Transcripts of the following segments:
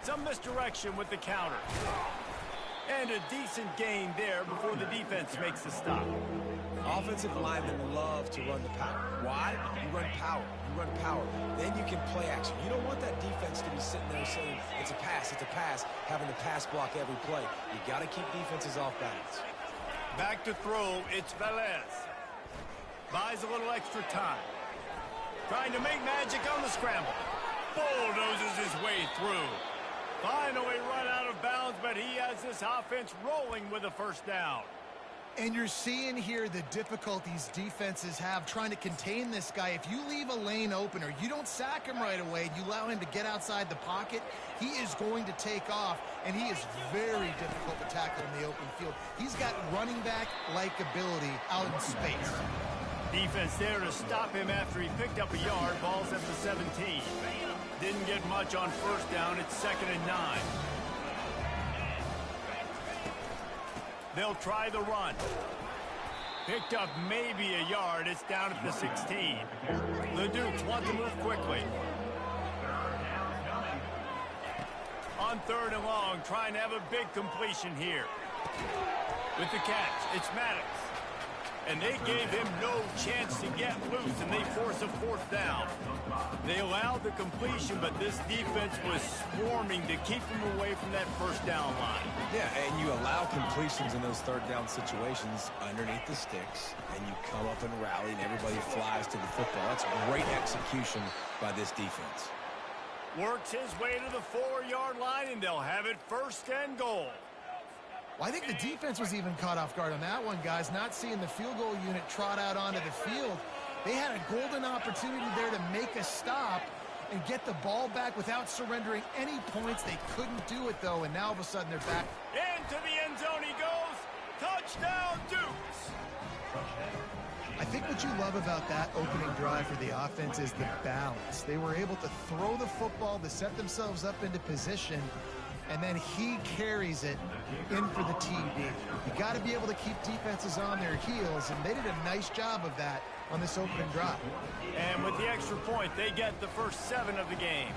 Some misdirection with the counter. And a decent gain there before the defense makes the stop. Offensive linemen love to run the power. Why? You run power. You run power. Then you can play action. You don't want that defense to be sitting there saying, it's a pass, having to pass block every play. You got to keep defenses off balance. Back to throw, it's Velez. Buys a little extra time. Trying to make magic on the scramble. Bulldozes his way through. Finally run out of bounds, but he has this offense rolling with a first down. And you're seeing here the difficulties defenses have trying to contain this guy. If you leave a lane open or you don't sack him right away, you allow him to get outside the pocket, he is going to take off, and he is very difficult to tackle in the open field. He's got running back-like ability out in space. Defense there to stop him after he picked up a yard. Ball's at the 17. Didn't get much on first down. It's 2nd and 9. They'll try the run. Picked up maybe a yard. It's down at the 16. The Dukes want to move quickly. On 3rd and long, trying to have a big completion here. With the catch, it's Maddox. And they gave him no chance to get loose, and they force a 4th down. They allowed the completion, but this defense was swarming to keep him away from that first down line. Yeah, and you allow completions in those 3rd down situations underneath the sticks, and you come up and rally, and everybody flies to the football. That's great execution by this defense. Works his way to the 4-yard line, and they'll have it 1st and goal. Well, I think the defense was even caught off guard on that one, guys, not seeing the field goal unit trot out onto the field. They had a golden opportunity there to make a stop and get the ball back without surrendering any points. They couldn't do it, though, and now all of a sudden they're back. Into the end zone he goes. Touchdown, Dukes. I think what you love about that opening drive for the offense is the balance. They were able to throw the football to set themselves up into position, and then he carries it in for the TD. You got to be able to keep defenses on their heels, and they did a nice job of that on this opening drive. And with the extra point, they get the first 7 of the game.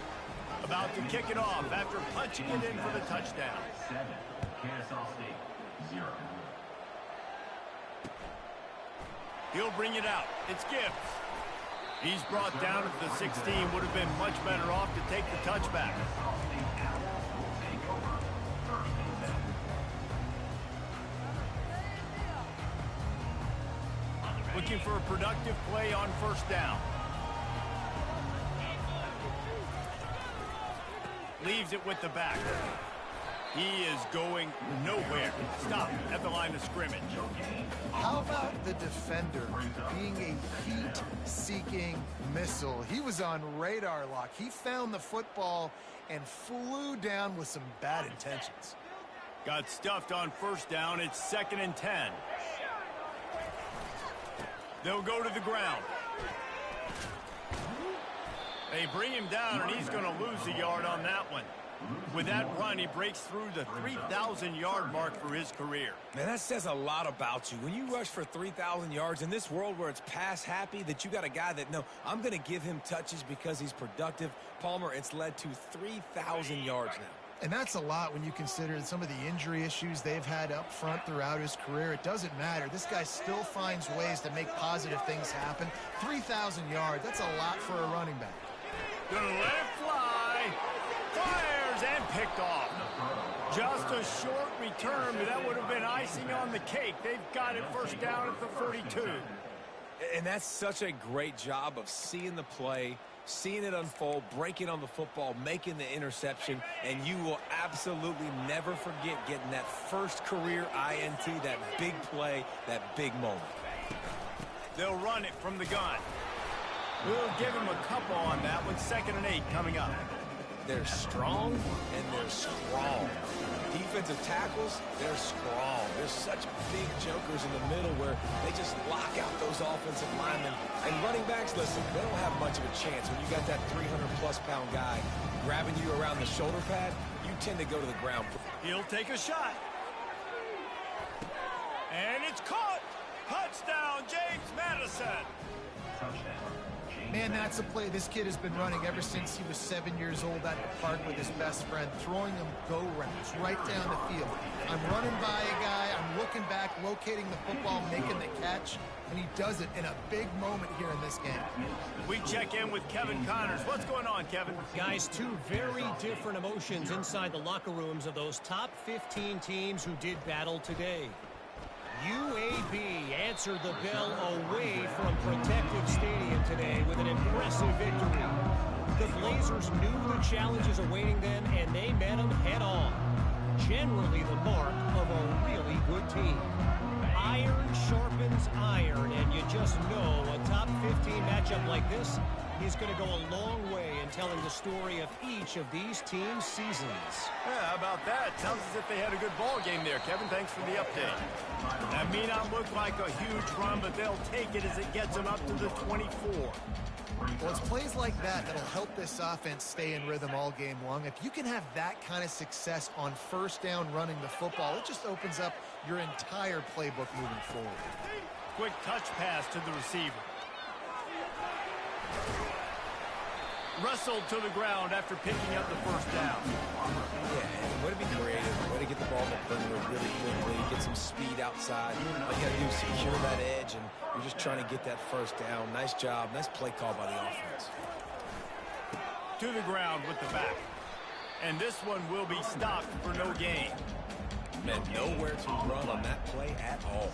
About to kick it off after punching it in for the touchdown. 7, Kennesaw State, 0. He'll bring it out. It's Gibbs. He's brought down at the 16. Would have been much better off to take the touchback. Looking for a productive play on first down. Leaves it with the back. He is going nowhere. Stop at the line of scrimmage. How about the defender being a heat-seeking missile? He was on radar lock. He found the football and flew down with some bad intentions. Got stuffed on first down. It's 2nd and 10. They'll go to the ground. They bring him down, and he's going to lose a yard on that one. With that run, he breaks through the 3,000-yard mark for his career. Man, that says a lot about you. When you rush for 3,000 yards in this world where it's pass-happy, that you got a guy that, no, I'm going to give him touches because he's productive. Palmer, it's led to 3,000 yards now. And that's a lot when you consider some of the injury issues they've had up front throughout his career. It doesn't matter. This guy still finds ways to make positive things happen. 3,000 yards, that's a lot for a running back. Gonna let it fly. Fires and picked off. Just a short return, but that would have been icing on the cake. They've got it first down at the 32. And that's such a great job of seeing the play, seeing it unfold, breaking on the football, making the interception, and you will absolutely never forget getting that first career INT, that big play, that big moment. They'll run it from the gun. We'll give him a couple on that one. 2nd and 8 coming up. They're strong and they're strong. Defensive tackles, they're strong. There's such big jokers in the middle where they just lock out those offensive linemen. And running backs, listen, they don't have much of a chance. When you got that 300-plus pound guy grabbing you around the shoulder pad, you tend to go to the ground. He'll take a shot. And it's caught. Touchdown, James Madison. Touchdown, James Man, that's a play this kid has been running ever since he was 7 years old at the park with his best friend, throwing him go-rounds right down the field. I'm running by a guy, I'm looking back, locating the football, making the catch, and he does it in a big moment here in this game. We check in with Kevin Connors. What's going on, Kevin? Guys, two very different emotions inside the locker rooms of those top 15 teams who did battle today. UAB answered the bell away from Protective Stadium today with an impressive victory. The Blazers knew the challenges awaiting them, and they met them head-on. Generally the mark of a really good team. Iron sharpens iron, and you just know a top 15 matchup like this is going to go a long way in telling the story of each of these teams' seasons. Yeah, how about that? Sounds as if they had a good ball game there, Kevin. Thanks for the update. That may not look like a huge run, but they'll take it as it gets them up to the 24. Well, it's plays like that that'll help this offense stay in rhythm all game long. If you can have that kind of success on first down running the football, it just opens up your entire playbook moving forward. Quick touch pass to the receiver. Wrestled to the ground after picking up the first down. Yeah, way to be creative, way to get the ball in the perimeter really quickly, get some speed outside. All you got to do is secure that edge, and you're just trying to get that first down. Nice job, nice play call by the offense. To the ground with the back. And this one will be stopped for no gain. Man, nowhere to run on that play at all.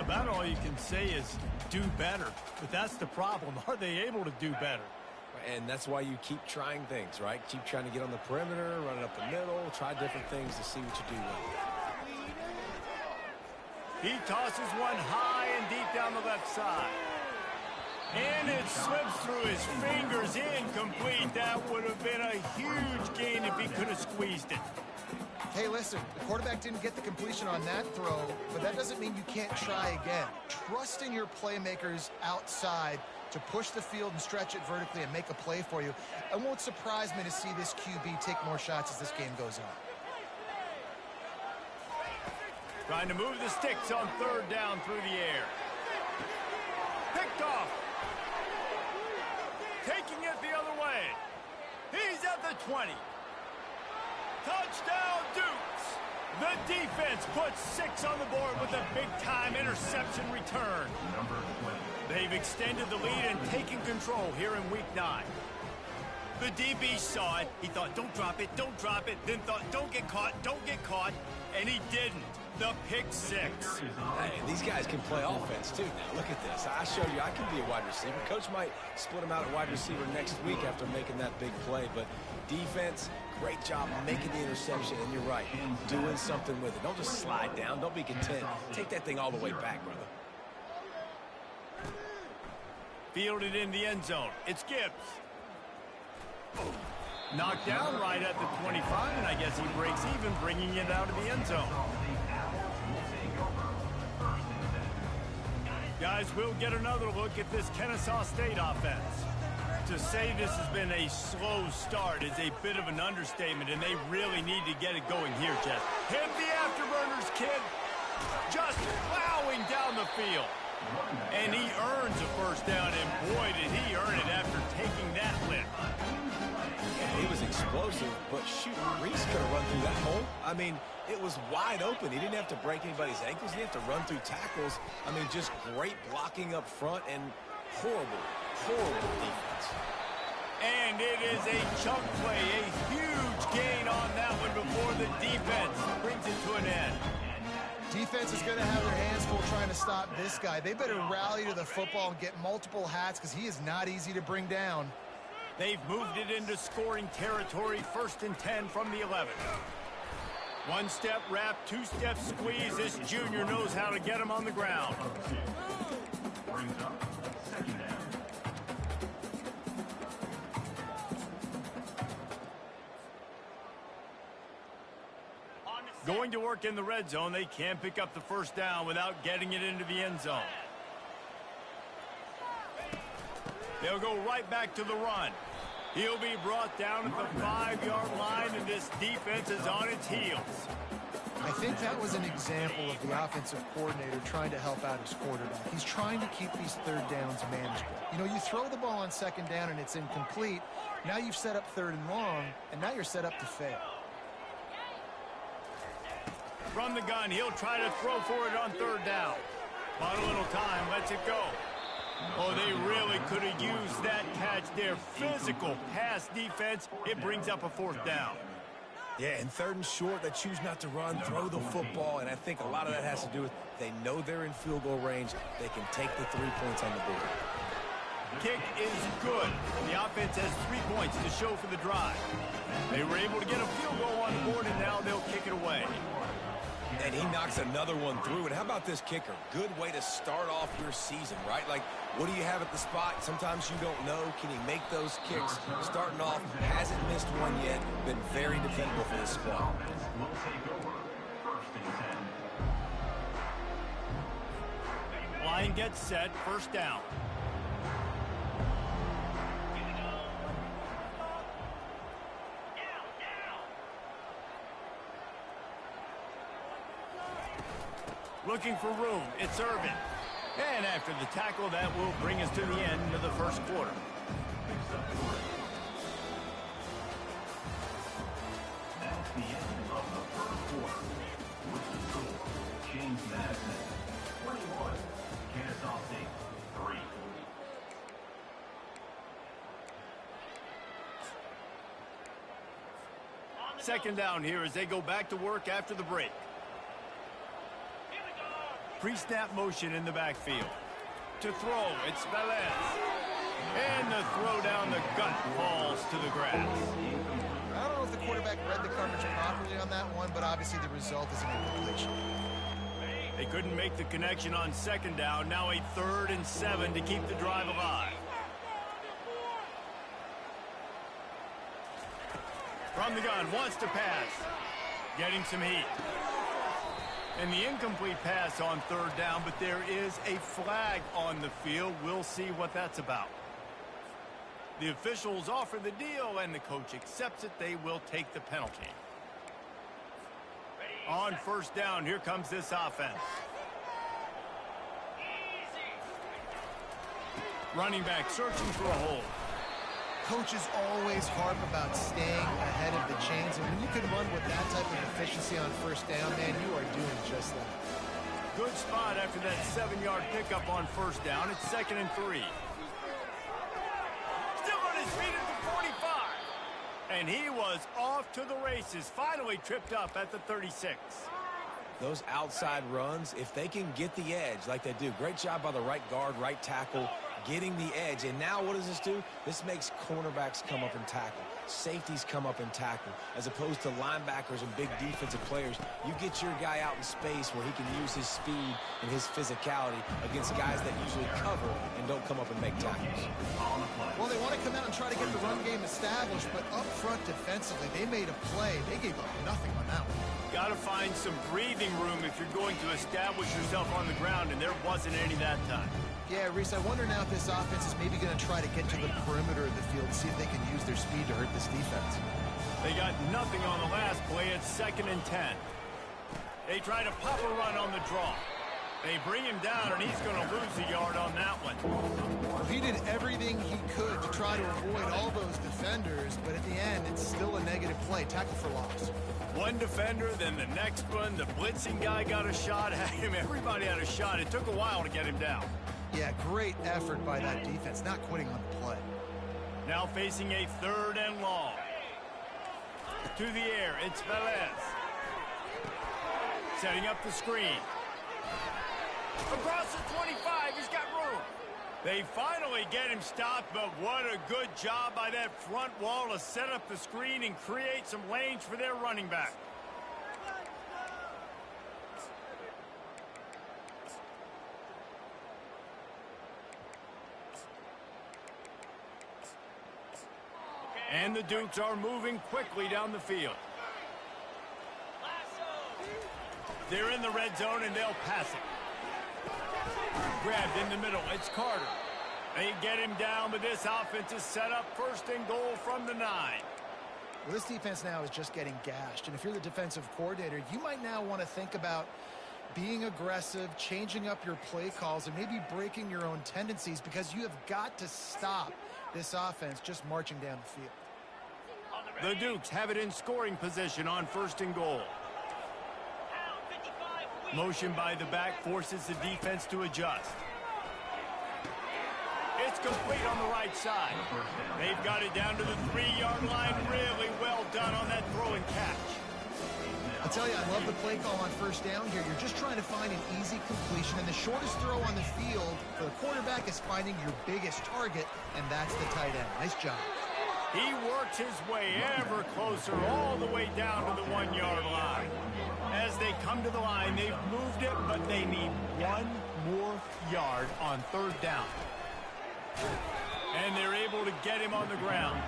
About all you can say is do better. But that's the problem. Are they able to do better? And that's why you keep trying things, right? Keep trying to get on the perimeter, run it up the middle, try different things to see what you do with it. He tosses one high and deep down the left side. And it slips through his fingers, incomplete. That would have been a huge gain if he could have squeezed it. Hey, listen, the quarterback didn't get the completion on that throw, but that doesn't mean you can't try again. Trust in your playmakers outside to push the field and stretch it vertically and make a play for you. It won't surprise me to see this QB take more shots as this game goes on. Trying to move the sticks on third down through the air. Picked off. Taking it the other way. He's at the 20. Touchdown, Dukes. The defense puts 6 on the board with a big-time interception return. They've extended the lead and taken control here in Week 9. The DB saw it. He thought, don't drop it, don't drop it. Then thought, don't get caught, and he didn't. The pick 6. Hey, these guys can play offense, too. Now, look at this. I showed you I can be a wide receiver. Coach might split him out at wide receiver next week after making that big play. But defense, great job making the interception. And you're right, doing something with it. Don't just slide down. Don't be content. Take that thing all the way back, brother. Fielded in the end zone. It's Gibbs. Knocked down right at the 25, and I guess he breaks even, bringing it out of the end zone. Guys, we'll get another look at this Kennesaw State offense. To say this has been a slow start is a bit of an understatement, and they really need to get it going here, Jeff. Hit the afterburners, kid. Just plowing down the field. And he earns a first down, and boy, did he earn it after taking that lift. Yeah, he was explosive, but shoot, Reese could have run through that hole. I mean, it was wide open. He didn't have to break anybody's ankles. He didn't have to run through tackles. I mean, just great blocking up front and horrible, horrible defense. And it is a chunk play, a huge gain on that one before the defense brings it to an end. Defense is going to have their hands full trying to stop this guy. They better rally to the football and get multiple hats because he is not easy to bring down. They've moved it into scoring territory, 1st and 10 from the 11. One-step wrap, two-step squeeze. This junior knows how to get him on the ground. Going to work in the red zone, they can't pick up the first down without getting it into the end zone. They'll go right back to the run. He'll be brought down at the 5-yard line, and this defense is on its heels. I think that was an example of the offensive coordinator trying to help out his quarterback. He's trying to keep these third downs manageable. You know, you throw the ball on second down and it's incomplete. Now you've set up third and long, and now you're set up to fail. From the gun, he'll try to throw for it on third down. But a little time, lets it go. Oh, they really could have used that catch there. Physical pass defense. It brings up a fourth down. Yeah, and third and short, they choose not to run, throw the football, and I think a lot of that has to do with they know they're in field goal range. They can take the 3 points on the board. Kick is good. The offense has 3 points to show for the drive. They were able to get a field goal on the board, and now they'll kick it away. And he knocks another one through. And how about this kicker? Good way to start off your season, right? Like, what do you have at the spot? Sometimes you don't know. Can he make those kicks? Starting off, hasn't missed one yet. Been very dependable for this squad. Will take over. First and 10. Line gets set. First down. Looking for room. It's Irvin. And after the tackle, that will bring us to the end of the first quarter. That's the end of the first quarter. With the score, James Madison, 21, Kennesaw State, 3. Second down here as they go back to work after the break. Pre-snap motion in the backfield. To throw, it's Velez. And the throw down the gut falls to the grass. I don't know if the quarterback read the coverage properly on that one, but obviously the result is an incompletion. They couldn't make the connection on second down. Now a 3rd and 7 to keep the drive alive. From the gun, wants to pass. Getting some heat. And the incomplete pass on third down, but there is a flag on the field. We'll see what that's about. The officials offer the deal, and the coach accepts it. They will take the penalty. On first down, here comes this offense. Running back searching for a hole. Coaches always harp about staying ahead of the chains, and when you can run with that type of efficiency on first down, man, you are doing just that. Good spot after that 7-yard pickup on first down. It's 2nd and 3. Still on his feet at the 45. And he was off to the races. Finally tripped up at the 36. Those outside runs, if they can get the edge like they do, great job by the right guard, right tackle, getting the edge. And now what does this do? This makes cornerbacks come up and tackle. Safeties come up and tackle. As opposed to linebackers and big defensive players, you get your guy out in space where he can use his speed and his physicality against guys that usually cover and don't come up and make tackles. Well, they want to come out and try to get the run game established, but up front defensively, they made a play. They gave up nothing on that one. Got to find some breathing room if you're going to establish yourself on the ground, and there wasn't any that time. Yeah, Reese, I wonder now if this offense is maybe going to try to get to the perimeter of the field, see if they can use their speed to hurt this defense. They got nothing on the last play. It's 2nd and 10. They try to pop a run on the draw. They bring him down, and he's going to lose a yard on that one. He did everything he could to try to avoid all those defenders, but at the end, it's still a negative play. Tackle for loss. One defender, then the next one. The blitzing guy got a shot at him. Everybody had a shot. It took a while to get him down. Yeah, great effort by that defense, not quitting on the play. Now facing a 3rd and long. To the air, it's Velez. Setting up the screen. Across the 25, he's got room. They finally get him stopped, but what a good job by that front wall to set up the screen and create some lanes for their running back. And the Dukes are moving quickly down the field. They're in the red zone, and they'll pass it. Grabbed in the middle. It's Carter. They get him down, but this offense is set up 1st and goal from the 9. Well, this defense now is just getting gashed, and if you're the defensive coordinator, you might now want to think about being aggressive, changing up your play calls, and maybe breaking your own tendencies, because you have got to stop this offense just marching down the field. The Dukes have it in scoring position on 1st and goal. Motion by the back forces the defense to adjust. It's complete on the right side. They've got it down to the 3-yard line. Really well done on that throw and catch. I'll tell you, I love the play call on 1st down here. You're just trying to find an easy completion, and the shortest throw on the field for the quarterback is finding your biggest target, and that's the tight end. Nice job. He works his way ever closer all the way down to the 1-yard line. As they come to the line, they've moved it, but they need 1 more yard on 3rd down. And they're able to get him on the ground.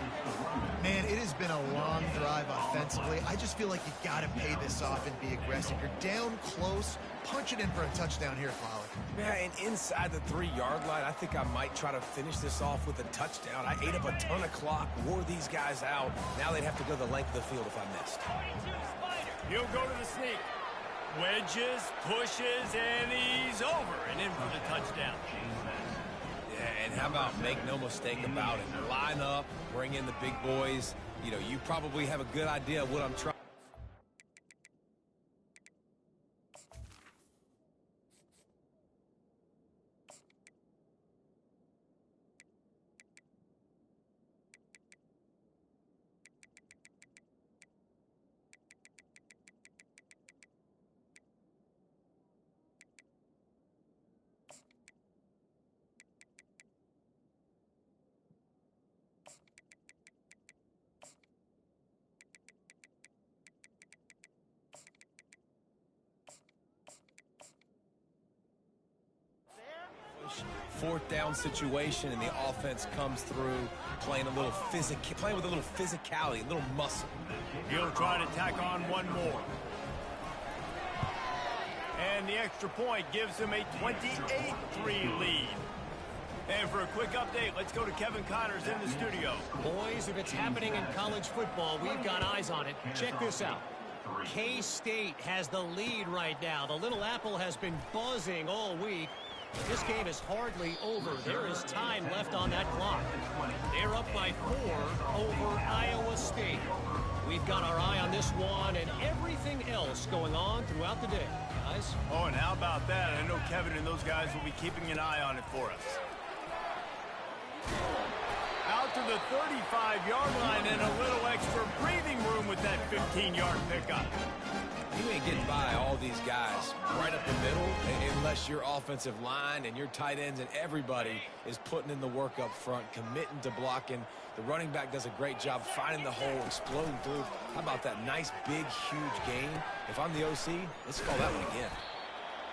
Man, it has been a long drive offensively. I just feel like you got to pay this off and be aggressive. You're down close. Punch it in for a touchdown here, Pollock. Yeah, and inside the 3-yard line, I think I might try to finish this off with a touchdown. I ate up a ton of clock, wore these guys out. Now they'd have to go the length of the field if I missed. He'll go to the sneak. Wedges, pushes, and he's over and in for the touchdown. Yeah, and how about make no mistake about it? Line up, bring in the big boys. You know, you probably have a good idea of what I'm trying. Fourth down situation, and the offense comes through playing with a little physicality, a little muscle. He'll try to tack on 1 more. And the extra point gives them a 28-3 lead. And for a quick update, let's go to Kevin Connors in the studio. Boys, if it's happening in college football, we've got eyes on it. Check this out. K-State has the lead right now. The Little Apple has been buzzing all week. This game is hardly over. There is time left on that clock. They're up by 4 over Iowa State. We've got our eye on this one and everything else going on throughout the day, guys. Oh, and how about that? I know Kevin and those guys will be keeping an eye on it for us. Out to the 35-yard line and a little extra breathing room with that 15-yard pickup. You ain't getting by all these guys right up the middle unless your offensive line and your tight ends and everybody is putting in the work up front, committing to blocking. The running back does a great job finding the hole, exploding through. How about that nice, big, huge gain? If I'm the OC, let's call that one again.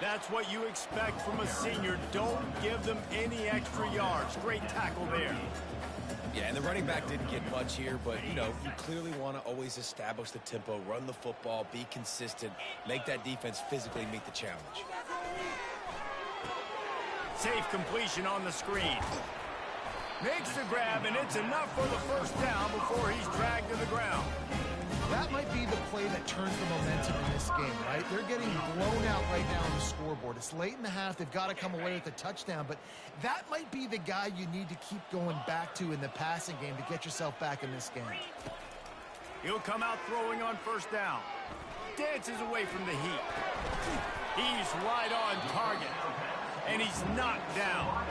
That's what you expect from a senior. Don't give them any extra yards. Great tackle there. Yeah, and the running back didn't get much here, but, you know, you clearly want to always establish the tempo, run the football, be consistent, make that defense physically meet the challenge. Safe completion on the screen. Makes the grab, and it's enough for the 1st down before he's dragged to the ground. That might be the play that turns the momentum in this game, right? They're getting blown out right now on the scoreboard. It's late in the half. They've got to come away with a touchdown, but that might be the guy you need to keep going back to in the passing game to get yourself back in this game. He'll come out throwing on 1st down. Dances away from the heat. He's right on target, and he's knocked down.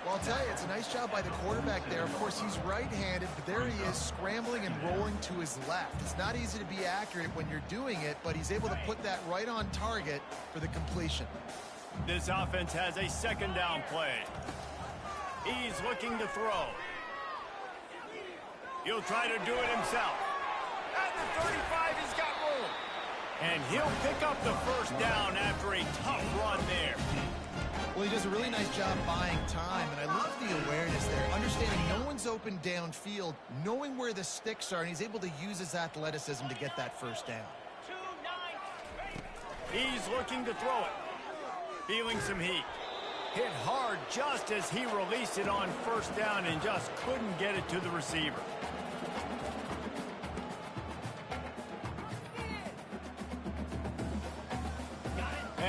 Well, I'll tell you, it's a nice job by the quarterback there. Of course, he's right-handed, but there he is scrambling and rolling to his left. It's not easy to be accurate when you're doing it, but he's able to put that right on target for the completion. This offense has a 2nd down play. He's looking to throw. He'll try to do it himself. At the 35, he's got room. And he'll pick up the 1st down after a tough run there. Well, he does a really nice job buying time, and I love the awareness there. Understanding no one's open downfield, knowing where the sticks are, and he's able to use his athleticism to get that 1st down. He's looking to throw it. Feeling some heat. Hit hard just as he released it on 1st down and just couldn't get it to the receiver.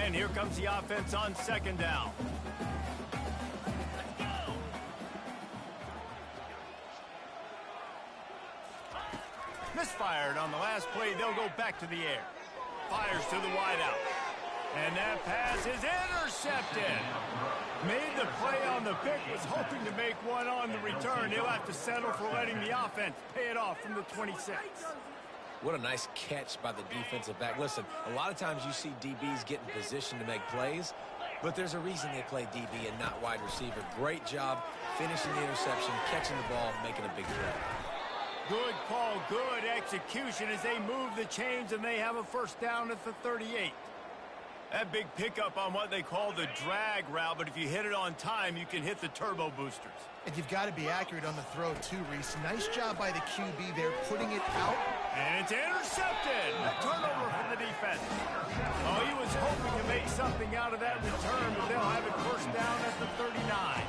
And here comes the offense on second down. Misfired on the last play. They'll go back to the air. Fires to the wideout. And that pass is intercepted. Made the play on the pick, was hoping to make one on the return. He'll have to settle for letting the offense pay it off from the 26. What a nice catch by the defensive back. Listen, a lot of times you see DBs get in position to make plays, but there's a reason they play DB and not wide receiver. Great job finishing the interception, catching the ball, making a big play. Good call, good execution as they move the chains, and they have a first down at the 38. That big pickup on what they call the drag route, but if you hit it on time, you can hit the turbo boosters. And you've got to be accurate on the throw, too, Reese. Nice job by the QB there, putting it out. And it's intercepted. A turnover for the defense. Oh, he was hoping to make something out of that return, but they'll have it first down at the 39.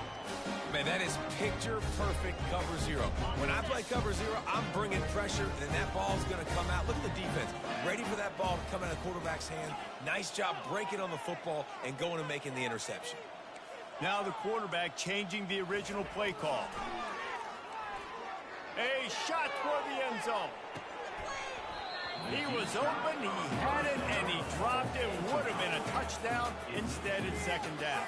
Man, that is picture-perfect cover zero. When I play cover zero, I'm bringing pressure, and that ball's going to come out. Look at the defense. Ready for that ball to come out of the quarterback's hand. Nice job breaking on the football and going and making the interception. Now the quarterback changing the original play call. A shot toward the end zone. He was open, he had it, and he dropped it. Would have been a touchdown. Instead, it's second down.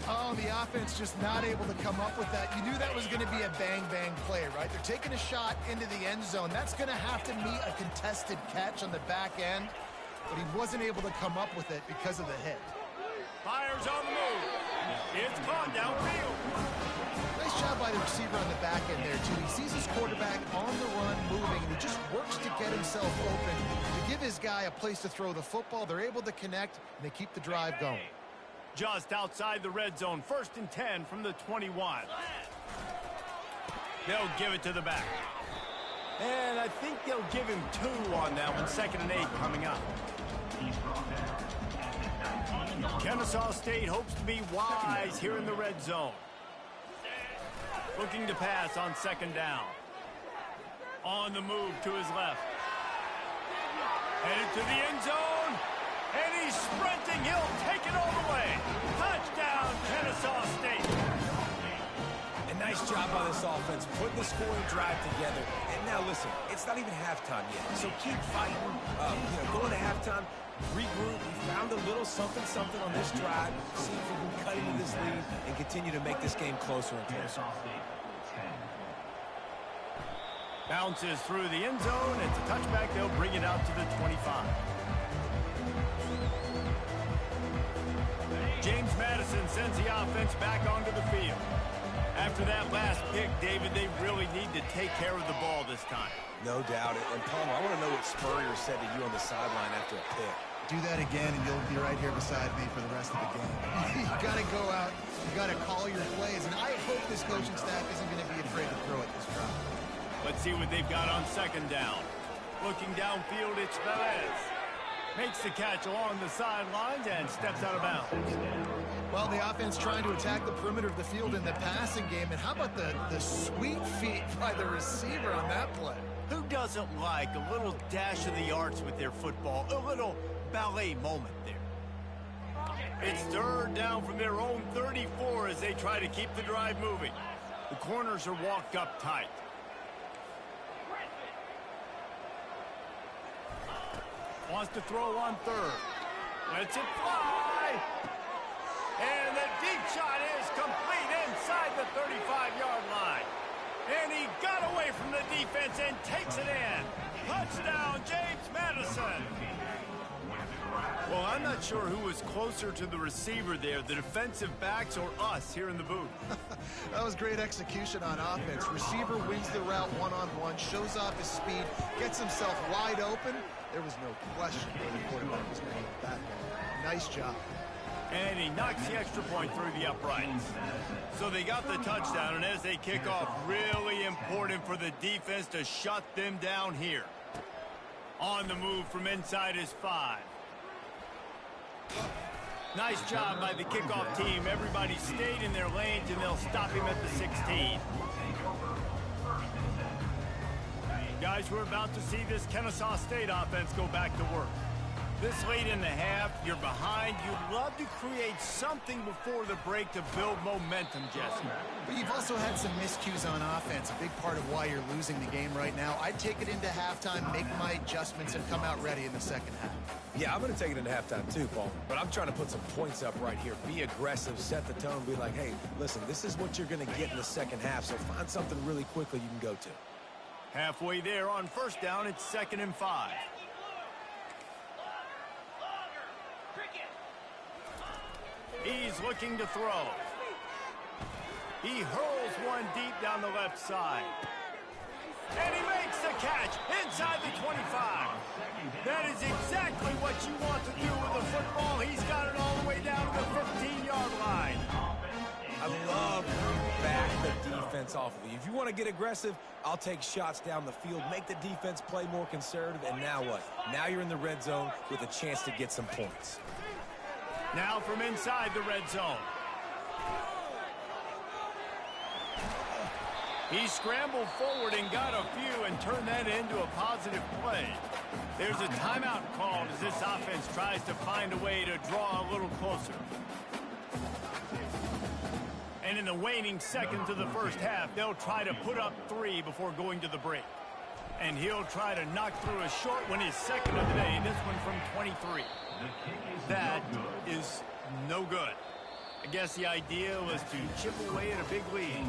Oh, the offense just not able to come up with that. You knew that was going to be a bang-bang play, right? They're taking a shot into the end zone. That's going to have to meet a contested catch on the back end, but he wasn't able to come up with it because of the hit. Fires on the move. It's caught downfield. Nice job by the receiver on the back end there, too. He sees his quarterback on the run moving, and he just works to get himself open to give his guy a place to throw the football. They're able to connect, and they keep the drive going. Just outside the red zone, 1st and 10 from the 21. They'll give it to the back. And I think they'll give him 2 on that one. 2nd and 8 coming up. Kennesaw State hopes to be wise here in the red zone. Looking to pass on 2nd down. On the move to his left. Headed to the end zone. And he's sprinting. He'll take it all the way. Touchdown, Kennesaw State. And nice job by this offense, putting the scoring drive together. And now listen, it's not even halftime yet. So keep fighting. Going to halftime, regroup. We found a little something on this drive. See if we can cut into this lead and continue to make this game closer and closer. Bounces through the end zone. It's a touchback. They'll bring it out to the 25. James Madison sends the offense back onto the field. After that last pick, David, they really need to take care of the ball this time. No doubt. And Palmer, I want to know what Spurrier said to you on the sideline after a pick. Do that again, and you'll be right here beside me for the rest of the game. You got to go out. You got to call your plays. And I hope this coaching staff isn't going to be afraid to throw it this drive. Let's see what they've got on 2nd down. Looking downfield, it's Velez. Makes the catch along the sidelines and steps out of bounds. Well, the offense trying to attack the perimeter of the field in the passing game. And how about the sweet feet by the receiver on that play? Who doesn't like a little dash of the arts with their football? A little ballet moment there. It's 3rd down from their own 34 as they try to keep the drive moving. The corners are walked up tight. Wants to throw on 3rd. Lets it fly. And the deep shot is complete inside the 35-yard line. And he got away from the defense and takes it in. Touchdown, James Madison. Well, I'm not sure who was closer to the receiver there, the defensive backs or us here in the booth. That was great execution on offense. Receiver wins the route one-on-one, shows off his speed, gets himself wide open. There was no question where the quarterback was going to hit that ball. Nice job. And he knocks the extra point through the uprights. So they got the touchdown, and as they kick off, really important for the defense to shut them down here. On the move from inside his 5. Nice job by the kickoff team. Everybody stayed in their lanes, and they'll stop him at the 16. Guys, we're about to see this Kennesaw State offense go back to work. This late in the half, you're behind. You'd love to create something before the break to build momentum, Jesse. But you've also had some miscues on offense, a big part of why you're losing the game right now. I'd take it into halftime, make my adjustments, and come out ready in the second half. Yeah, I'm going to take it into halftime too, Paul. But I'm trying to put some points up right here. Be aggressive, set the tone, be like, hey, listen, this is what you're going to get in the second half, so find something really quickly you can go to. Halfway there on first down, it's 2nd and 5. He's looking to throw. He hurls one deep down the left side. And he makes the catch inside the 25. That is exactly what you want to do with the football. He's got it all the way down to the 15-yard line. I love how you back the defense off of you. If you want to get aggressive, I'll take shots down the field, make the defense play more conservative, and now what? Now you're in the red zone with a chance to get some points. Now from inside the red zone. He scrambled forward and got a few and turned that into a positive play. There's a timeout called as this offense tries to find a way to draw a little closer. And in the waning seconds of the first half, they'll try to put up 3 before going to the break. And he'll try to knock through a short one, his second of the day, this one from 23. That is no good. I guess the idea was to chip away at a big lead.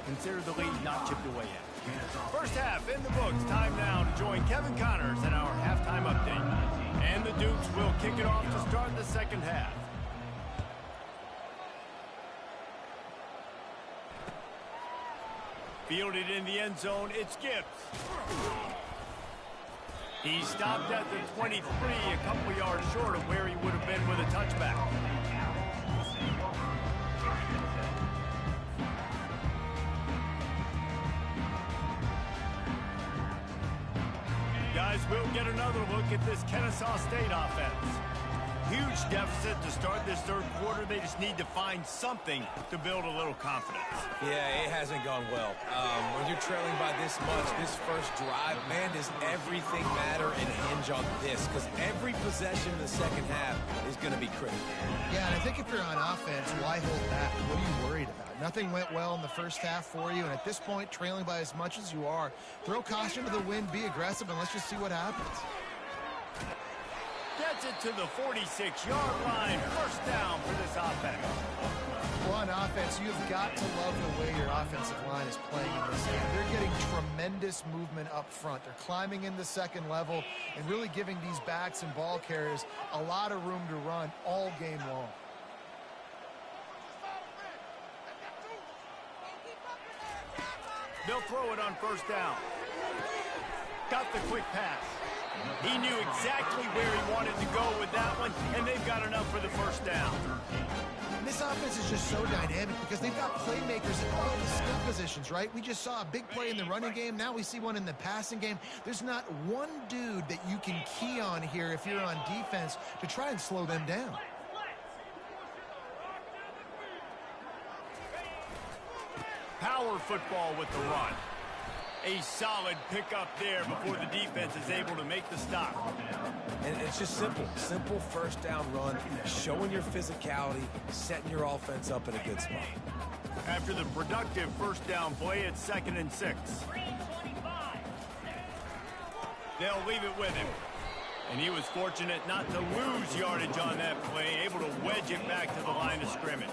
Consider the lead not chipped away yet. First half in the books. Time now to join Kevin Connors in our halftime update. And the Dukes will kick it off to start the second half. Fielded in the end zone, it's Gibbs. He stopped at the 23, a couple yards short of where he would have been with a touchback. Guys, we'll get another look at this Kennesaw State offense. Huge deficit to start this third quarter. They just need to find something to build a little confidence. Yeah, it hasn't gone well. When you're trailing by this much, this first drive, man, does everything matter and hinge on this? Because every possession in the second half is going to be critical. Yeah, and I think if you're on offense, why hold back? What are you worried about? Nothing went well in the first half for you, and at this point, trailing by as much as you are, throw caution to the wind, be aggressive, and let's just see what happens. Gets it to the 46-yard line. First down for this offense. Well, on offense, you've got to love the way your offensive line is playing in this game. They're getting tremendous movement up front. They're climbing in the second level and really giving these backs and ball carriers a lot of room to run all game long. They'll throw it on first down. Got the quick pass. He knew exactly where he wanted to go with that one, and they've got enough for the first down. And this offense is just so dynamic because they've got playmakers in all the skill positions, right? We just saw a big play in the running game. Now we see one in the passing game. There's not one dude that you can key on here if you're on defense to try and slow them down. Power football with the run. A solid pickup there before the defense is able to make the stop. And it's just simple. Simple first down run, showing your physicality, setting your offense up in a good spot. After the productive first down play, it's 2nd and 6. They'll leave it with him. And he was fortunate not to lose yardage on that play, able to wedge it back to the line of scrimmage.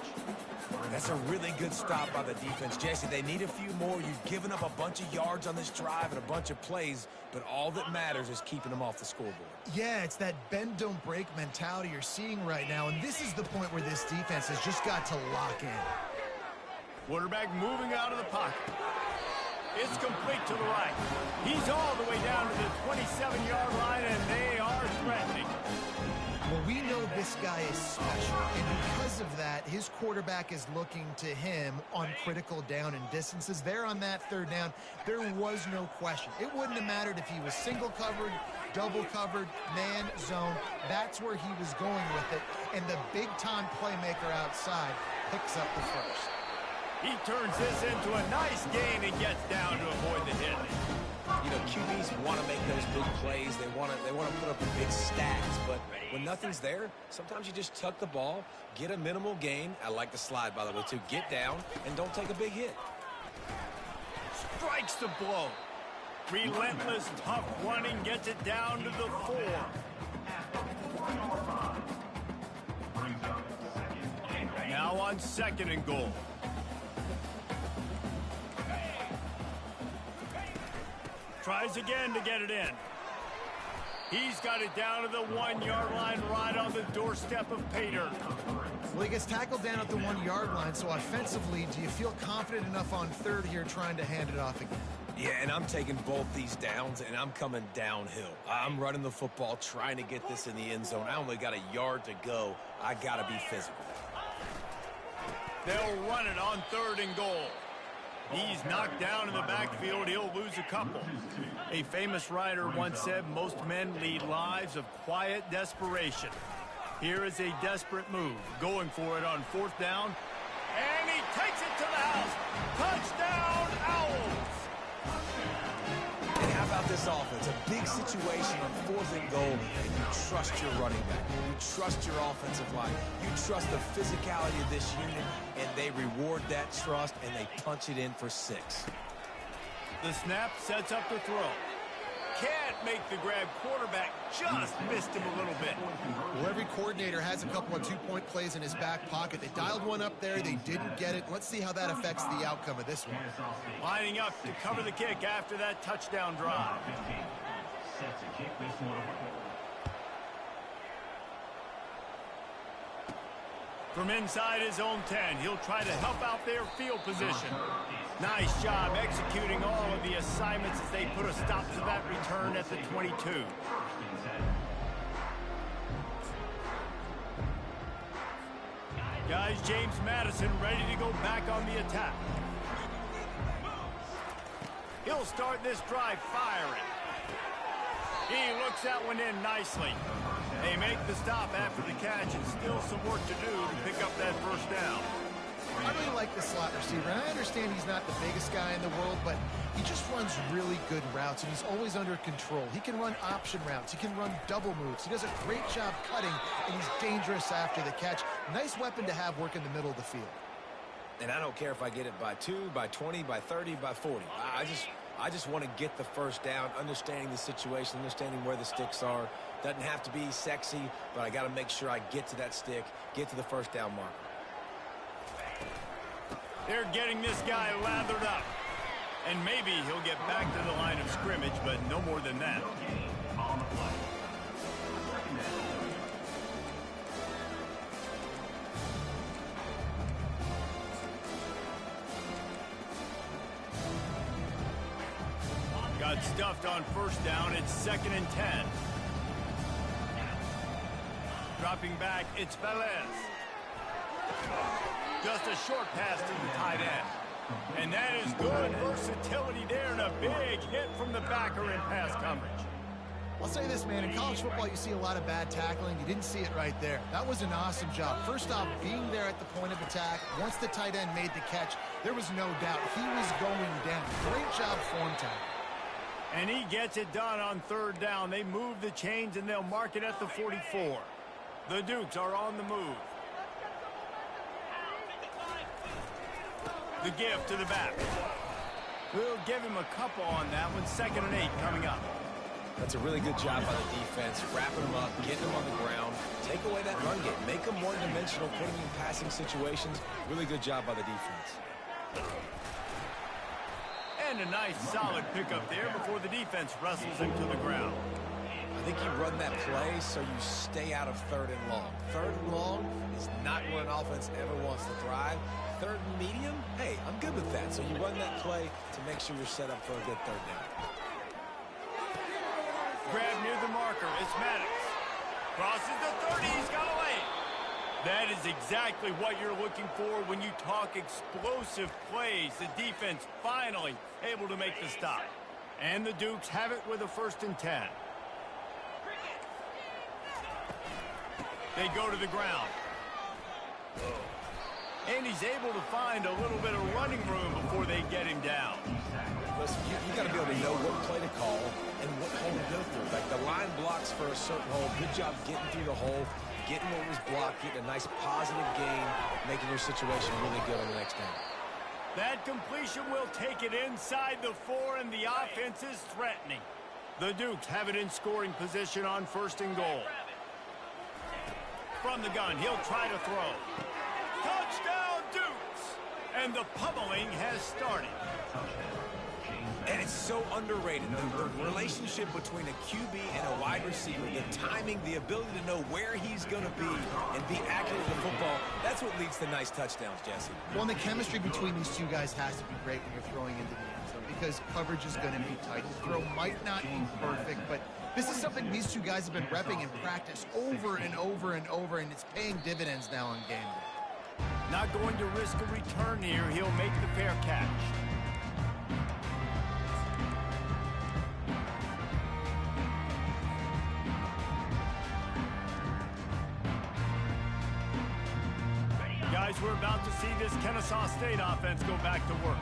That's a really good stop by the defense. Jesse, they need a few more. You've given up a bunch of yards on this drive and a bunch of plays, but all that matters is keeping them off the scoreboard. Yeah, it's that bend, don't break mentality you're seeing right now, and this is the point where this defense has just got to lock in. Quarterback moving out of the pocket. It's complete to the right. He's all the way down to the 27-yard line, and they are threatening. Well, we know this guy is special, and because of that, his quarterback is looking to him on critical down and distances. There on that third down, there was no question. It wouldn't have mattered if he was single covered, double covered, man, zone. That's where he was going with it, and the big-time playmaker outside picks up the first. He turns this into a nice gain and gets down to avoid the hit. You know, QBs want to make those big plays. They want to put up big stats. But when nothing's there, sometimes you just tuck the ball, get a minimal gain. I like the slide, by the way, too. Get down and don't take a big hit. Strikes the blow. Relentless, tough running gets it down to the 4. Now on 2nd and goal. Tries again to get it in. He's got it down to the 1-yard line, right on the doorstep of pay dirt. Well, he gets tackled down at the 1-yard line, so offensively, do you feel confident enough on 3rd here trying to hand it off again? Yeah, and I'm taking both these downs, and I'm coming downhill. I'm running the football, trying to get this in the end zone. I only got a yard to go. I got to be physical. They'll run it on 3rd and goal. He's knocked down in the backfield. He'll lose a couple. A famous writer once said, most men lead lives of quiet desperation. Here is a desperate move. Going for it on 4th down. And he takes it to the house. Touchdown, Owls! And how about this offense? A big situation on 4th and goal, and you trust your running back. You trust your offensive line. You trust the physicality of this unit, and they reward that trust, and they punch it in for 6. The snap sets up the throw. Can't make the grab. Quarterback just missed him a little bit. Well, every coordinator has a couple of 2-point plays in his back pocket. They dialed one up there. They didn't get it. Let's see how that affects the outcome of this one. Lining up to cover the kick after that touchdown drive. Set to kick this one away. From inside his own 10, he'll try to help out their field position. Nice job executing all of the assignments as they put a stop to that return at the 22. Guys, James Madison ready to go back on the attack. He'll start this drive firing. He looks that one in nicely. They make the stop after the catch, and still some work to do to pick up that 1st down. I really like the slot receiver, and I understand he's not the biggest guy in the world, but he just runs really good routes, and he's always under control. He can run option routes. He can run double moves. He does a great job cutting, and he's dangerous after the catch. Nice weapon to have work in the middle of the field. And I don't care if I get it by 2, by 20, by 30, by 40. I just want to get the 1st down, understanding the situation, understanding where the sticks are. Doesn't have to be sexy, but I got to make sure I get to that stick, get to the 1st down marker. They're getting this guy lathered up. And maybe he'll get back to the line of scrimmage, but no more than that. On the play. Got stuffed on 1st down. It's 2nd and 10. Dropping back, it's Velez. Just a short pass to the tight end. And that is good versatility there, and a big hit from the backer in pass coverage. I'll say this, man. In college football, you see a lot of bad tackling. You didn't see it right there. That was an awesome job. First off, being there at the point of attack. Once the tight end made the catch, there was no doubt he was going down. Great job form time. And he gets it done on 3rd down. They move the chains, and they'll mark it at the 44. The Dukes are on the move. The give to the back. We'll give him a couple on that one. 2nd and 8 coming up. That's a really good job by the defense, wrapping them up, getting them on the ground, take away that run game, make them one-dimensional, putting them in passing situations. Really good job by the defense. And a nice solid pickup there before the defense wrestles him to the ground. I think you run that play so you stay out of 3rd and long. 3rd and long is not where an offense ever wants to thrive. 3rd and medium, hey, I'm good with that. So you run that play to make sure you're set up for a good 3rd down. Grab near the marker. It's Maddox. Crosses the 30. He's got away. That is exactly what you're looking for when you talk explosive plays. The defense finally able to make the stop. And the Dukes have it with a 1st and 10. They go to the ground. And he's able to find a little bit of running room before they get him down. Listen, you got to be able to know what play to call, for a certain hole. Good job getting through the hole, getting what was blocked, getting a nice positive gain, making your situation really good on the next down. That completion will take it inside the 4, and the offense is threatening. The Dukes have it in scoring position on 1st and goal. From the gun, he'll try to throw. Touchdown, Dukes! And the pummeling has started. And it's so underrated. The relationship between a QB and a wide receiver, the timing, the ability to know where he's going to be and be accurate with the football, that's what leads to nice touchdowns, Jesse. Well, and the chemistry between these two guys has to be great when you're throwing into the end zone because coverage is going to be tight. The throw might not be perfect, but this is something these two guys have been repping in practice over and over and over, and it's paying dividends now on game day. Not going to risk a return here. He'll make the fair catch. Guys, we're about to see this Kennesaw State offense go back to work.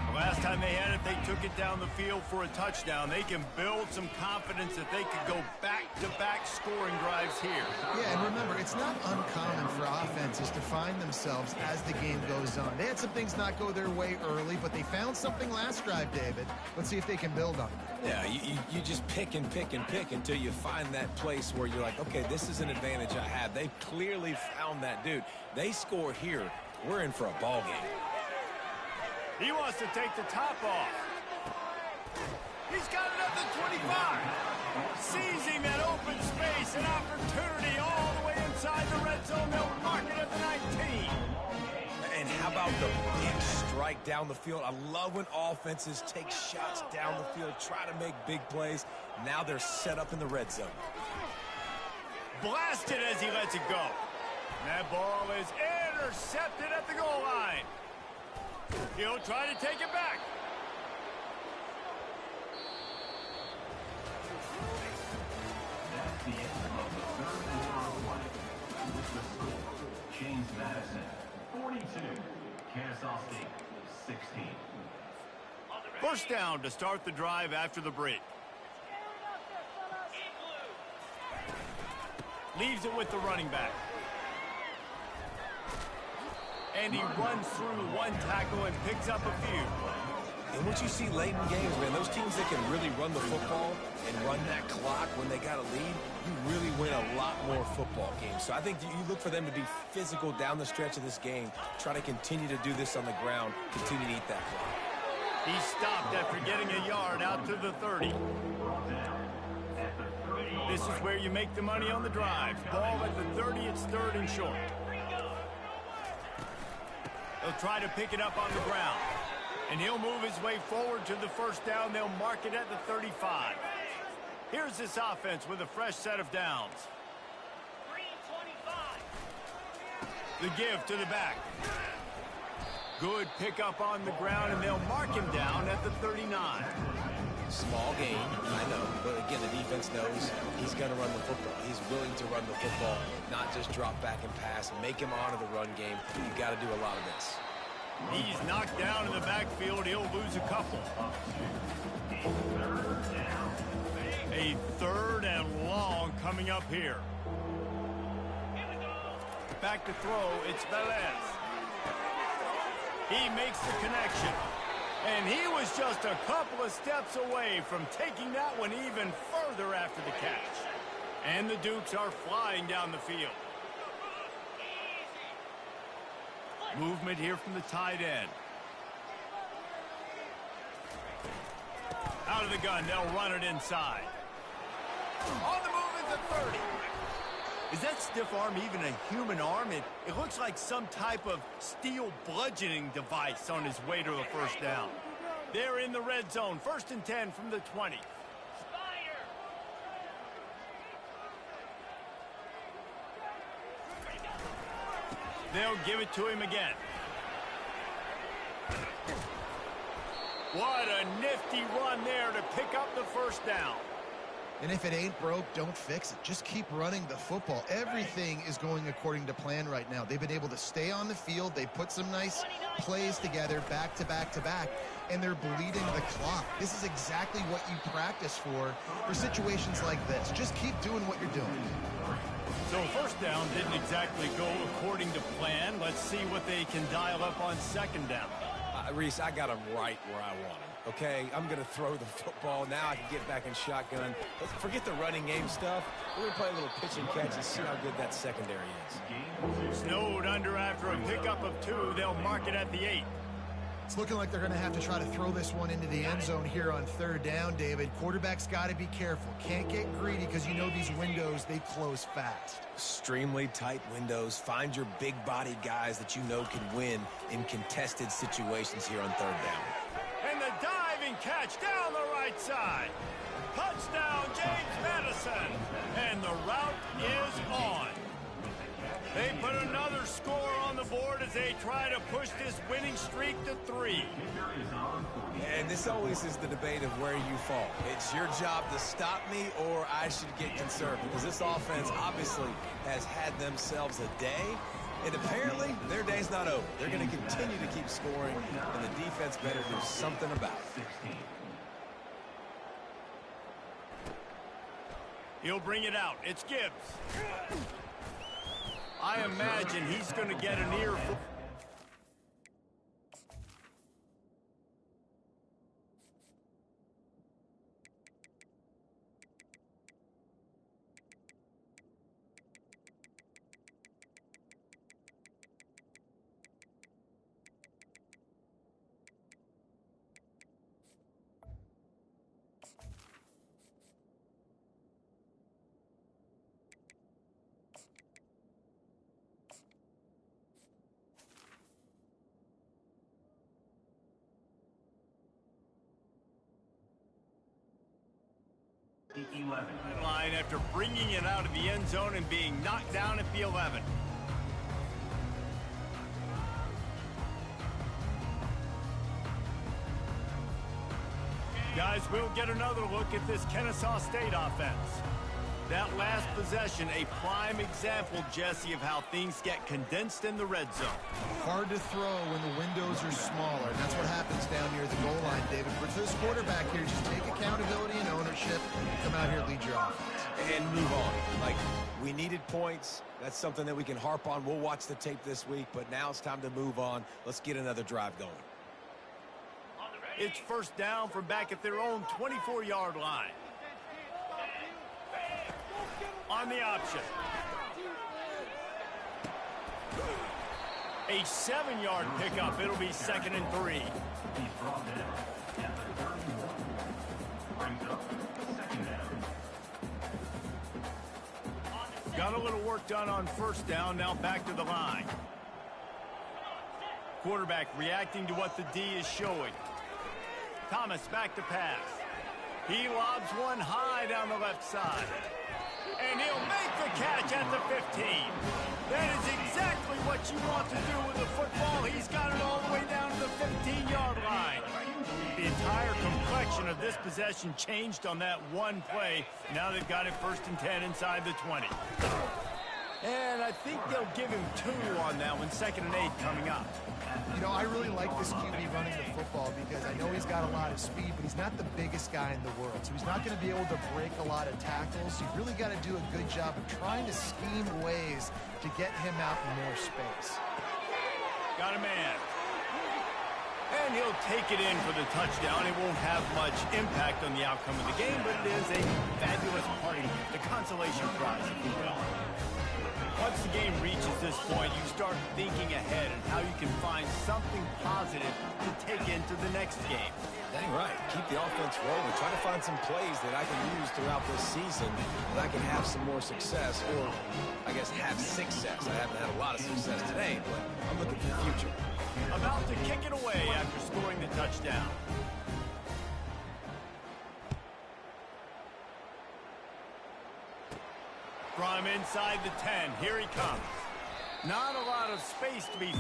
The last time they had it, they took it down the field for a touchdown. They can build some confidence that they could go back-to-back scoring drives here. Yeah, and remember, it's not uncommon for offenses to find themselves as the game goes on. They had some things not go their way early, but they found something last drive, David. Let's see if they can build on it. Yeah, you just pick and pick and pick until you find that place where you're like, okay, this is an advantage I have. They clearly found that, dude. They score here. We're in for a ball game. He wants to take the top off. He's got it up to 25. Seizing that open space, an opportunity all the way inside the red zone. They'll mark it at the 19. And how about the big strike down the field? I love when offenses take shots down the field, try to make big plays. Now they're set up in the red zone. Blasted as he lets it go. That ball is intercepted at the goal line. He'll try to take it back. That's the end of the third quarter of play. With the score, James Madison, 42. Kennesaw State, 16. First down to start the drive after the break. Leaves it with the running back. And he runs through one tackle and picks up a few. And what you see late in games, man, those teams that can really run the football and run that clock when they got a lead, you really win a lot more football games. So I think you look for them to be physical down the stretch of this game, try to continue to do this on the ground, continue to eat that clock. He stopped after getting a yard out to the 30. This is where you make the money on the drive. Ball at the 30, it's 3rd and short. He'll try to pick it up on the ground. And he'll move his way forward to the first down. They'll mark it at the 35. Here's this offense with a fresh set of downs. The give to the back. Good pickup on the ground, and they'll mark him down at the 39. Small gain, I know, but again, the defense knows he's going to run the football. He's willing to run the football, not just drop back and pass, make him honor the run game. You've got to do a lot of this. He's knocked down in the backfield. He'll lose a couple. A 3rd and long coming up here. Back to throw, it's Velez. He makes the connection. And he was just a couple of steps away from taking that one even further after the catch. And the Dukes are flying down the field. Movement here from the tight end. Out of the gun, they'll run it inside. On the move at the 30. Is that stiff arm even a human arm? It looks like some type of steel bludgeoning device on his way to a first down. They're in the red zone. 1st and 10 from the 20. They'll give it to him again. What a nifty run there to pick up the first down. And if it ain't broke, don't fix it. Just keep running the football. Everything is going according to plan right now. They've been able to stay on the field. They put some nice plays together back to back to back, and they're bleeding the clock. This is exactly what you practice for situations like this. Just keep doing what you're doing. So first down didn't exactly go according to plan. Let's see what they can dial up on second down. Reese, I got him right where I want him. Okay, I'm going to throw the football. Now I can get back in shotgun. Let's forget the running game stuff. We're going to play a little pitch and catch and see how good that secondary is. Snowed under after a pickup of 2. They'll mark it at the 8. It's looking like they're going to have to try to throw this one into the end zone here on third down, David. Quarterback's got to be careful. Can't get greedy because you know these windows, they close fast. Extremely tight windows. Find your big body guys that you know can win in contested situations here on third down. And the diving catch down the right side. Touchdown, James Madison. And the route is on. They put another score on the board as they try to push this winning streak to 3. And this always is the debate of where you fall. It's your job to stop me or I should get concerned, because this offense obviously has had themselves a day. And apparently, their day's not over. They're going to continue to keep scoring, and the defense better do something about it. He'll bring it out. It's Gibbs. I imagine he's going to get an earful. Line after bringing it out of the end zone and being knocked down at the 11. Guys, we'll get another look at this Kennesaw State offense. That last possession, a prime example, Jesse, of how things get condensed in the red zone. Hard to throw when the windows are smaller. And that's what happens down near the goal line, David. For this quarterback here, just take accountability and ownership. Come out here, lead your offense. And move on. Like, we needed points. That's something that we can harp on. We'll watch the tape this week, but now it's time to move on. Let's get another drive going. It's first down from back at their own 24-yard line. On the option. A 7-yard pickup. It'll be 2nd and 3. Got a little work done on first down. Now back to the line. Quarterback reacting to what the D is showing. Thomas back to pass. He lobs one high down the left side. And he'll make the catch at the 15. That is exactly what you want to do with the football. He's got it all the way down to the 15-yard line. The entire complexion of this possession changed on that one play. Now they've got it 1st and 10 inside the 20. And I think they'll give him 2 on that one. 2nd and 8 coming up. You know, I really like this QB running the football because I know he's got a lot of speed, but he's not the biggest guy in the world. So he's not going to be able to break a lot of tackles. You've really got to do a good job of trying to scheme ways to get him out in more space. Got a man. And he'll take it in for the touchdown. It won't have much impact on the outcome of the game, but it is a fabulous party, the consolation prize, if you will. Once the game reaches this point, you start thinking ahead and how you can find something positive to take into the next game. Dang right. Keep the offense rolling. Try to find some plays that I can use throughout this season that I can have some more success, or I guess have success. I haven't had a lot of success today, but I'm looking for the future. About to kick it away after scoring the touchdown. From inside the 10, here he comes. Not a lot of space to be...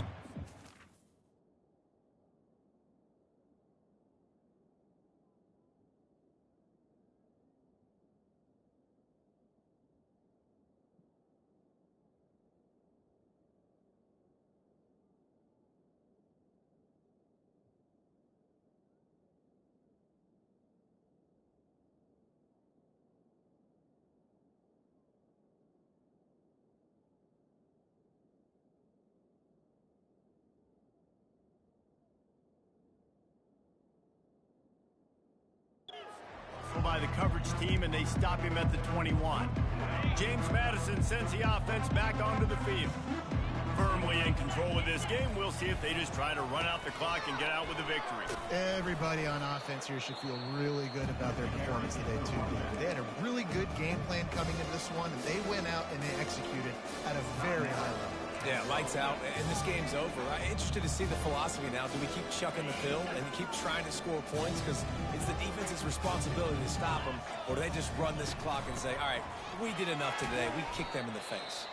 by the coverage team, and they stop him at the 21. James Madison sends the offense back onto the field. Firmly in control of this game. We'll see if they just try to run out the clock and get out with a victory. Everybody on offense here should feel really good about their performance today, too, David. They had a really good game plan coming into this one, and they went out and they executed at a very high level. Yeah, lights out, and this game's over. I'm interested to see the philosophy now. Do we keep chucking the pill and keep trying to score points because it's the defense's responsibility to stop them, or do they just run this clock and say, all right, we did enough today. We kicked them in the face.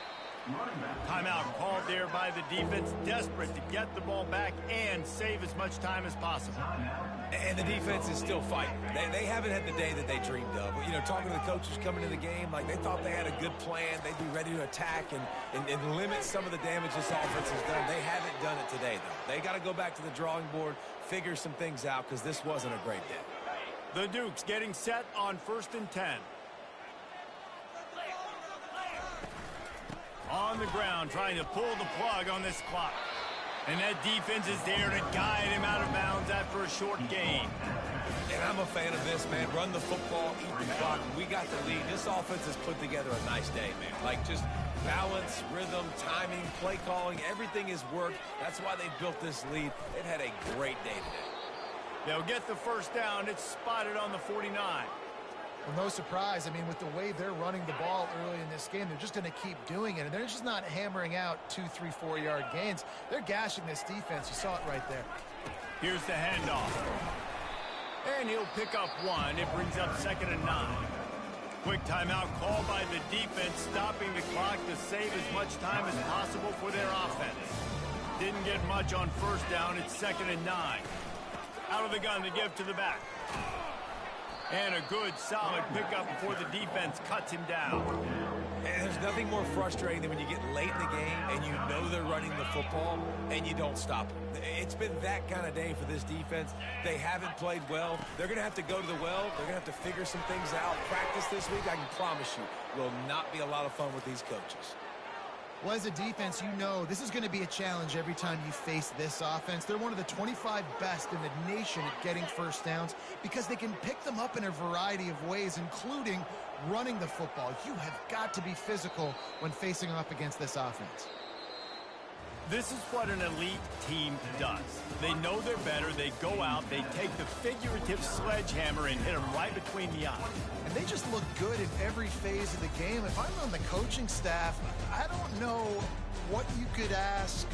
Timeout called there by the defense, desperate to get the ball back and save as much time as possible. And the defense is still fighting. They haven't had the day that they dreamed of. You know, talking to the coaches coming into the game, like they thought they had a good plan. They'd be ready to attack and limit some of the damage this offense has done. They haven't done it today, though. They got to go back to the drawing board, figure some things out, because this wasn't a great day. The Dukes getting set on 1st and 10. On the ground, trying to pull the plug on this clock. And that defense is there to guide him out of bounds after a short gain. And I'm a fan of this, man. Run the football, eat the clock. We got the lead. This offense has put together a nice day, man. Like, just balance, rhythm, timing, play calling, everything has worked. That's why they built this lead. They've had a great day today. They'll get the first down. It's spotted on the 49. Well, no surprise. I mean, with the way they're running the ball early in this game, they're just going to keep doing it. And they're just not hammering out 2, 3, 4-yard gains. They're gashing this defense. You saw it right there. Here's the handoff. And he'll pick up one. It brings up 2nd and 9. Quick timeout called by the defense, stopping the clock to save as much time as possible for their offense. Didn't get much on 1st down. It's 2nd and 9. Out of the gun to give to the back. And a good, solid pickup before the defense cuts him down. And there's nothing more frustrating than when you get late in the game and you know they're running the football and you don't stop them. It's been that kind of day for this defense. They haven't played well. They're going to have to go to the well. They're going to have to figure some things out. Practice this week, I can promise you, will not be a lot of fun with these coaches. Well, as a defense, you know this is going to be a challenge every time you face this offense. They're one of the 25 best in the nation at getting first downs because they can pick them up in a variety of ways, including running the football. You have got to be physical when facing off against this offense. This is what an elite team does. They know they're better. They go out. They take the figurative sledgehammer and hit them right between the eyes. And they just look good in every phase of the game. If I'm on the coaching staff, I don't know what you could ask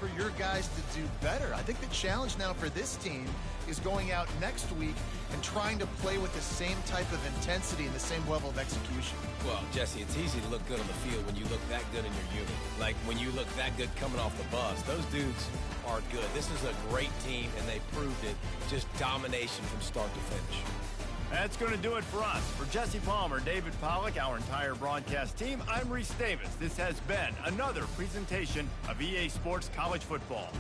for your guys to do better. I think the challenge now for this team is going out next week and trying to play with the same type of intensity and the same level of execution. Well, Jesse, it's easy to look good on the field when you look that good in your unit. Like when you look that good coming off the bus. Those dudes are good. This is a great team, and they proved it. Just domination from start to finish. That's going to do it for us. For Jesse Palmer, David Pollack, our entire broadcast team, I'm Reese Davis. This has been another presentation of EA Sports College Football.